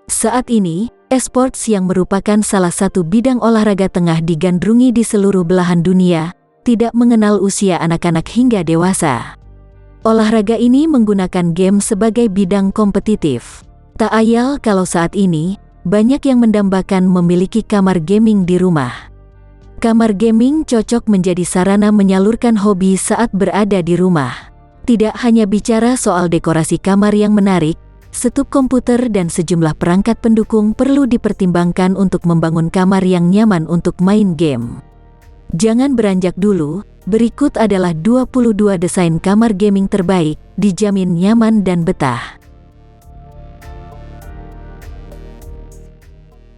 Saat ini, esports yang merupakan salah satu bidang olahraga tengah digandrungi di seluruh belahan dunia, tidak mengenal usia anak-anak hingga dewasa. Olahraga ini menggunakan game sebagai bidang kompetitif. Tak ayal kalau saat ini, banyak yang mendambakan memiliki kamar gaming di rumah. Kamar gaming cocok menjadi sarana menyalurkan hobi saat berada di rumah. Tidak hanya bicara soal dekorasi kamar yang menarik, setup komputer dan sejumlah perangkat pendukung perlu dipertimbangkan untuk membangun kamar yang nyaman untuk main game. Jangan beranjak dulu, berikut adalah 22 desain kamar gaming terbaik, dijamin nyaman dan betah.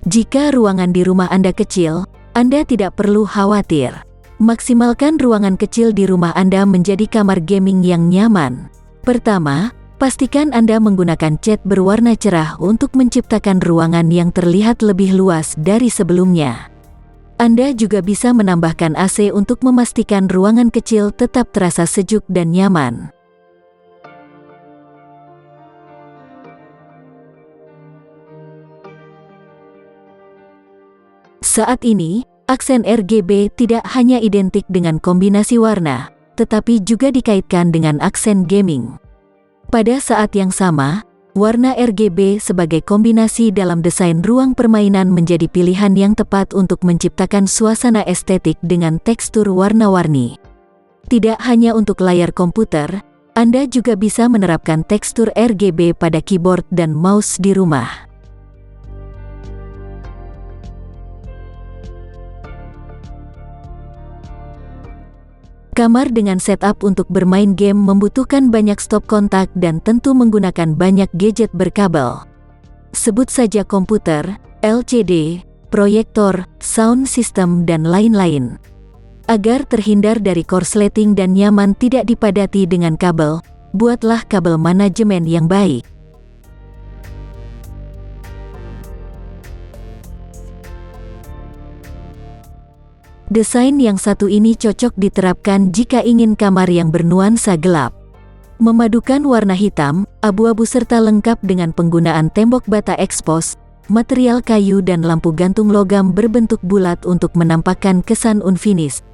Jika ruangan di rumah Anda kecil, Anda tidak perlu khawatir. Maksimalkan ruangan kecil di rumah Anda menjadi kamar gaming yang nyaman. Pertama, pastikan Anda menggunakan cat berwarna cerah untuk menciptakan ruangan yang terlihat lebih luas dari sebelumnya. Anda juga bisa menambahkan AC untuk memastikan ruangan kecil tetap terasa sejuk dan nyaman. Saat ini, aksen RGB tidak hanya identik dengan kombinasi warna, tetapi juga dikaitkan dengan aksen gaming. Pada saat yang sama, warna RGB sebagai kombinasi dalam desain ruang permainan menjadi pilihan yang tepat untuk menciptakan suasana estetik dengan tekstur warna-warni. Tidak hanya untuk layar komputer, Anda juga bisa menerapkan tekstur RGB pada keyboard dan mouse di rumah. Kamar dengan setup untuk bermain game membutuhkan banyak stop kontak dan tentu menggunakan banyak gadget berkabel. Sebut saja komputer, LCD, proyektor, sound system dan lain-lain. Agar terhindar dari korsleting dan nyaman tidak dipadati dengan kabel, buatlah kabel manajemen yang baik. Desain yang satu ini cocok diterapkan jika ingin kamar yang bernuansa gelap. Memadukan warna hitam, abu-abu serta lengkap dengan penggunaan tembok bata ekspos, material kayu dan lampu gantung logam berbentuk bulat untuk menampakkan kesan unfinished.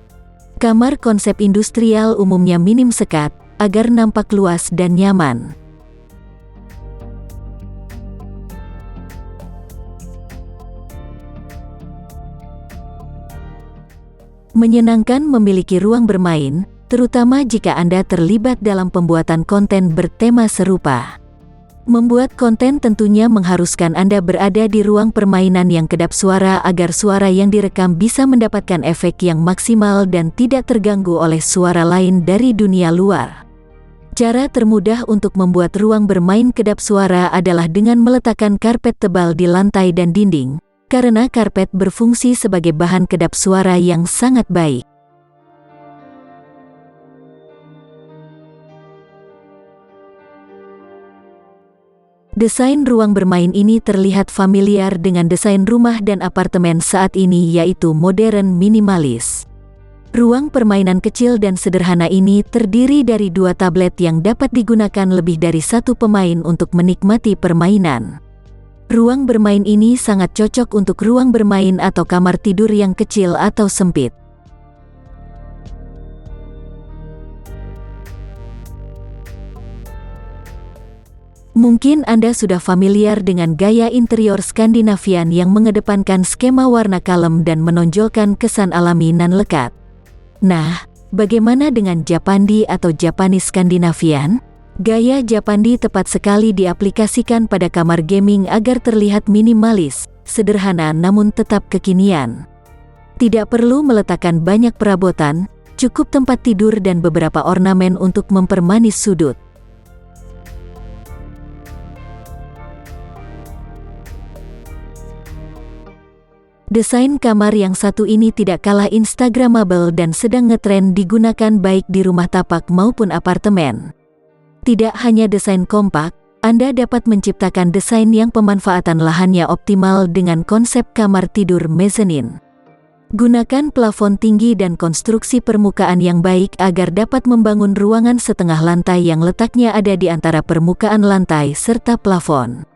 Kamar konsep industrial umumnya minim sekat, agar nampak luas dan nyaman. Menyenangkan memiliki ruang bermain, terutama jika Anda terlibat dalam pembuatan konten bertema serupa. Membuat konten tentunya mengharuskan Anda berada di ruang permainan yang kedap suara agar suara yang direkam bisa mendapatkan efek yang maksimal dan tidak terganggu oleh suara lain dari dunia luar. Cara termudah untuk membuat ruang bermain kedap suara adalah dengan meletakkan karpet tebal di lantai dan dinding, karena karpet berfungsi sebagai bahan kedap suara yang sangat baik. Desain ruang bermain ini terlihat familiar dengan desain rumah dan apartemen saat ini, yaitu modern minimalis. Ruang permainan kecil dan sederhana ini terdiri dari 2 tablet yang dapat digunakan lebih dari 1 pemain untuk menikmati permainan. Ruang bermain ini sangat cocok untuk ruang bermain atau kamar tidur yang kecil atau sempit. Mungkin Anda sudah familiar dengan gaya interior Skandinavian yang mengedepankan skema warna kalem dan menonjolkan kesan alami nan lekat. Nah, bagaimana dengan Japandi atau Japanese Skandinavian? Gaya Japandi tepat sekali diaplikasikan pada kamar gaming agar terlihat minimalis, sederhana namun tetap kekinian. Tidak perlu meletakkan banyak perabotan, cukup tempat tidur dan beberapa ornamen untuk mempermanis sudut. Desain kamar yang satu ini tidak kalah instagramable dan sedang ngetren digunakan baik di rumah tapak maupun apartemen. Tidak hanya desain kompak, Anda dapat menciptakan desain yang pemanfaatan lahannya optimal dengan konsep kamar tidur mezzanine. Gunakan plafon tinggi dan konstruksi permukaan yang baik agar dapat membangun ruangan setengah lantai yang letaknya ada di antara permukaan lantai serta plafon.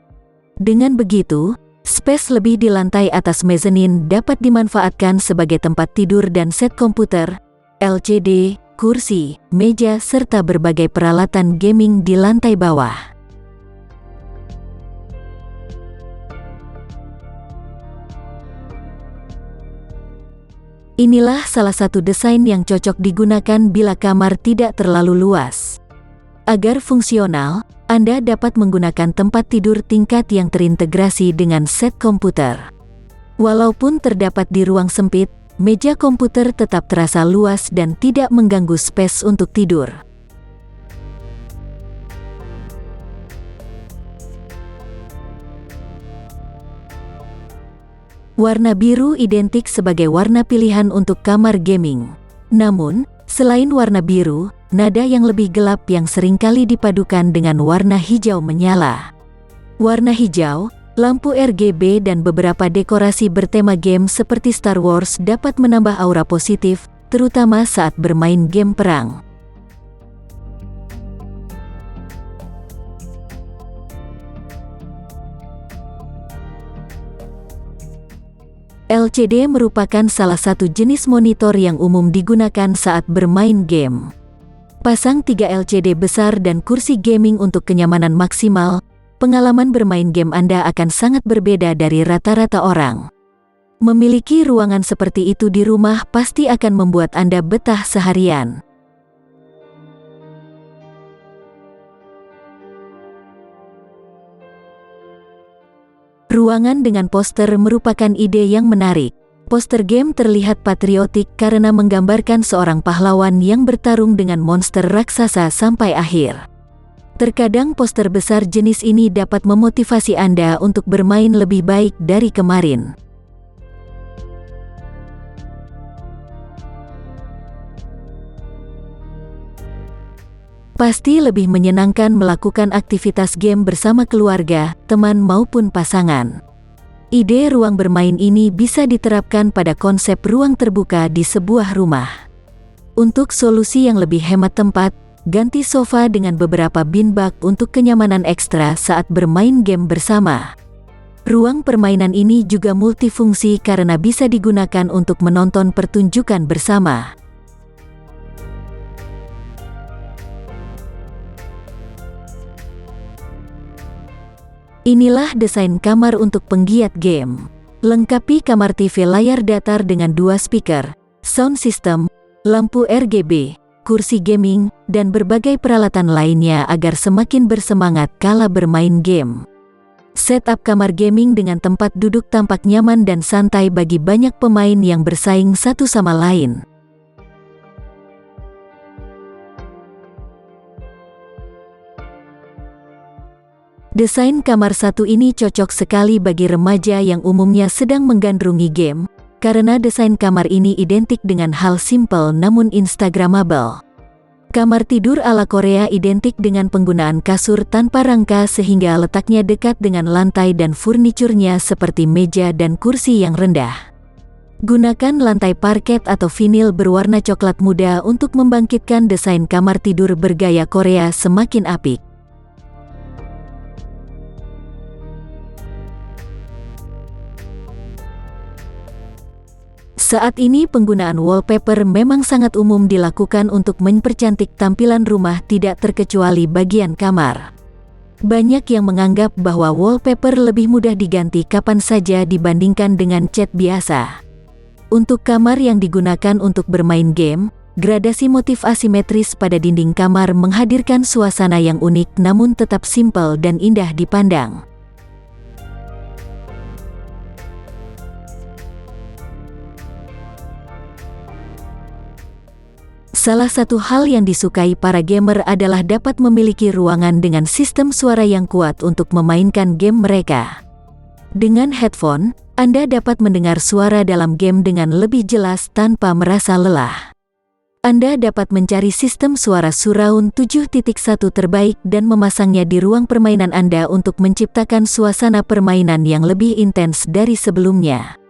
Dengan begitu, space lebih di lantai atas mezanin dapat dimanfaatkan sebagai tempat tidur dan set komputer, LCD, kursi, meja, serta berbagai peralatan gaming di lantai bawah. Inilah salah satu desain yang cocok digunakan bila kamar tidak terlalu luas. Agar fungsional, Anda dapat menggunakan tempat tidur tingkat yang terintegrasi dengan set komputer. Walaupun terdapat di ruang sempit, meja komputer tetap terasa luas dan tidak mengganggu space untuk tidur. Warna biru identik sebagai warna pilihan untuk kamar gaming. Namun, selain warna biru, nada yang lebih gelap yang seringkali dipadukan dengan warna hijau menyala. Warna hijau, lampu RGB dan beberapa dekorasi bertema game seperti Star Wars dapat menambah aura positif, terutama saat bermain game perang. LCD merupakan salah satu jenis monitor yang umum digunakan saat bermain game. Pasang 3 LCD besar dan kursi gaming untuk kenyamanan maksimal, pengalaman bermain game Anda akan sangat berbeda dari rata-rata orang. Memiliki ruangan seperti itu di rumah pasti akan membuat Anda betah seharian. Ruangan dengan poster merupakan ide yang menarik. Poster game terlihat patriotik karena menggambarkan seorang pahlawan yang bertarung dengan monster raksasa sampai akhir. Terkadang poster besar jenis ini dapat memotivasi Anda untuk bermain lebih baik dari kemarin. Pasti lebih menyenangkan melakukan aktivitas game bersama keluarga, teman maupun pasangan. Ide ruang bermain ini bisa diterapkan pada konsep ruang terbuka di sebuah rumah. Untuk solusi yang lebih hemat tempat, ganti sofa dengan beberapa beanbag untuk kenyamanan ekstra saat bermain game bersama. Ruang permainan ini juga multifungsi karena bisa digunakan untuk menonton pertunjukan bersama. Inilah desain kamar untuk penggiat game. Lengkapi kamar TV layar datar dengan 2 speaker, sound system, lampu RGB, kursi gaming, dan berbagai peralatan lainnya agar semakin bersemangat kala bermain game. Setup kamar gaming dengan tempat duduk tampak nyaman dan santai bagi banyak pemain yang bersaing satu sama lain. Desain kamar satu ini cocok sekali bagi remaja yang umumnya sedang menggandrungi game, karena desain kamar ini identik dengan hal simple namun instagramable. Kamar tidur ala Korea identik dengan penggunaan kasur tanpa rangka sehingga letaknya dekat dengan lantai dan furniturnya seperti meja dan kursi yang rendah. Gunakan lantai parket atau vinil berwarna coklat muda untuk membangkitkan desain kamar tidur bergaya Korea semakin apik. Saat ini penggunaan wallpaper memang sangat umum dilakukan untuk mempercantik tampilan rumah tidak terkecuali bagian kamar. Banyak yang menganggap bahwa wallpaper lebih mudah diganti kapan saja dibandingkan dengan cat biasa. Untuk kamar yang digunakan untuk bermain game, gradasi motif asimetris pada dinding kamar menghadirkan suasana yang unik namun tetap simpel dan indah dipandang. Salah satu hal yang disukai para gamer adalah dapat memiliki ruangan dengan sistem suara yang kuat untuk memainkan game mereka. Dengan headphone, Anda dapat mendengar suara dalam game dengan lebih jelas tanpa merasa lelah. Anda dapat mencari sistem suara surround 7.1 terbaik dan memasangnya di ruang permainan Anda untuk menciptakan suasana permainan yang lebih intens dari sebelumnya.